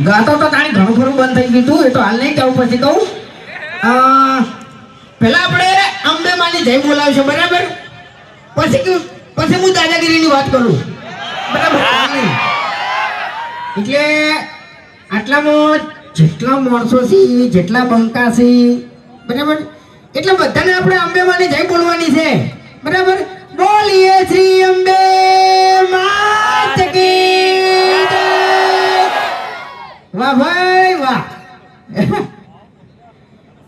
ગાતો તો તાણી ઘણું ખરું બંધ થઈ ગયું તું, એ તો હાલ નહીં કહું, પછી કહું. પહેલા આપણે અંબે માની જય બોલાવશે, બરાબર? પછી હું દાદાગીરીની વાત કરું, બરાબર? એટલે આટલામાં જેટલા માણસો છે, જેટલા બંકા છે, બરાબર, એટલે બધાને આપણે અંબે માની જય બોલવાની છે, બરાબર? બોલીએ શ્રી અંબે માત કી જય. વાહ ભાઈ વાહ.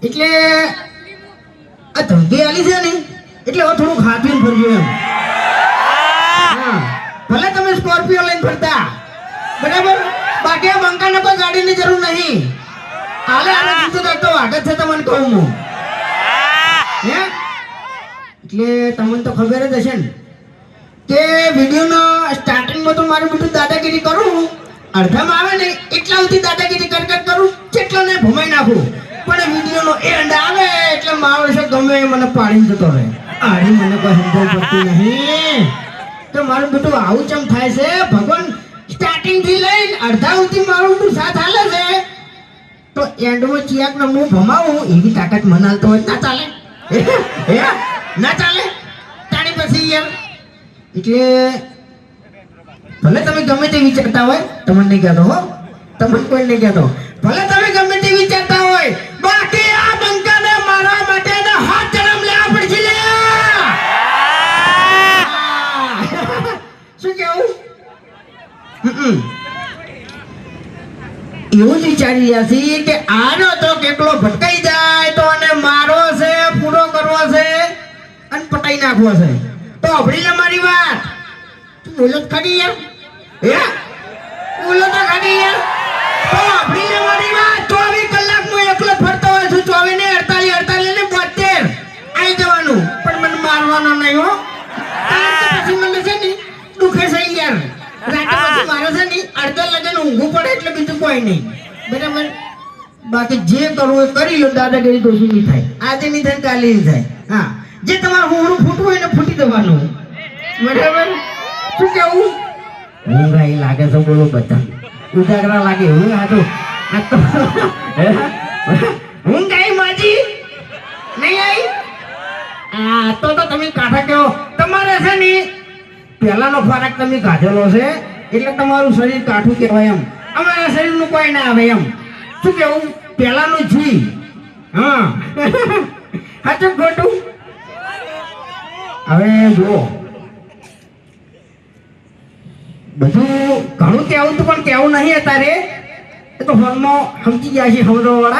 એટલે આ ધંધી આલી છે ને, એટલે હવે થોડું ખાધું ફરજો એમ. હા, ભલે તમે સ્કોર્પિયો લઈને ફરતા, બરાબર, બાકી આ બંકાને કોઈ ગાડીની જરૂર નહીં. હાલે આને કીધું તો વાગત છે તમને કહું હું. હે એટલે તમને તો ખબર જ હશે ને કે વિડીયોના સ્ટાર્ટિંગમાં તો મારું બધું દાદાગીરી કરું, અડધામાં આવે ને એટલા સુધી દાદાગીરી કર કરું, જેટલો ને ભમાઈ નાખું. પણ વિડીયોનો એન્ડ આવે એટલે મારો છે ગમે મને પાડીને જતો રહે. આડી મને કોઈ સમજણ પડતી નહીં તો મારું બધું આવું ચમ થાય છે. ભગવાન સ્ટાર્ટિંગ થી લઈને અડધા સુધી મારું બધું સાથ હાલે છે, તો એન્ડમાં ચિયાકનો હું ભમાવું એવી તાકાત મને હાલતો હોય ના ચાલે. ના ચાલે તાણી પછી યાર. એટલે ભલે તમે ગમે તે વિચારતા હોય, તમને નહીં કહેતો હો, તમને કોઈ નહીં કહેતો, ભલે તમે ગમે તે વિચારતા હોય, બાકી આ બંકાને મારવા માટે હાથ જન્મ લેવા પડશે લે. શું કેવું? એવું જ વિચારી રહ્યા છીએ કે આનો તો કેટલો ભટકાઈ જાય તો અને મારો છે, પૂરો કરવો છે અને પટાઈ નાખવો છે. તો અભડી લે મારી વાત. તું બોલો જ ખરી યાર. હે બોલો તો ખરી યાર. તો અભડી લે મારી વાત. 24 કલાક હું એકલો ફરતો હોય છું. 24 ને 48 ને 72 આવી જવાનું, પણ મને મારવાનો નહીં હો. પછી મને છે ને દુખે છે યાર. રાતે પછી મારે છે ને અડધા લગન ઊંઘવું પડે, એટલે બીજું કોઈ નહીં, બરાબર? બાકી જે કરવું એ કરી લો, દાદાગીરી તો નહીં થાય. આજે નહીં થાય, કાલે નહીં થાય. હા, જે તમારું હોરું ફૂટવું હોય ને ફૂટી દેવાનું, બરાબર? શું કેવું? ઊંઘ આવી લાગે છે, બોલો બધા ઉજાગરા લાગે એવું. આ તો ઊંઘ આવી માજી નહીં આવી. આ તો તમે કાઠા કહો. તમારે છે ને પહેલાનો ખોરાક તમે કાઢેલો છે એટલે તમારું શરીર કાઠું કહેવાય એમ. અમારા શરીરનું કોઈ ના આવે એમ. શું કેવું? પહેલાનું જી. હા, સાચું ખોટું? હવે જુઓ, બધું ઘણું કહેવું હતું પણ કહેવું નહીં અત્યારે. એ તો ફોનમાં સમજી ગયા છે સમજવાવાળા.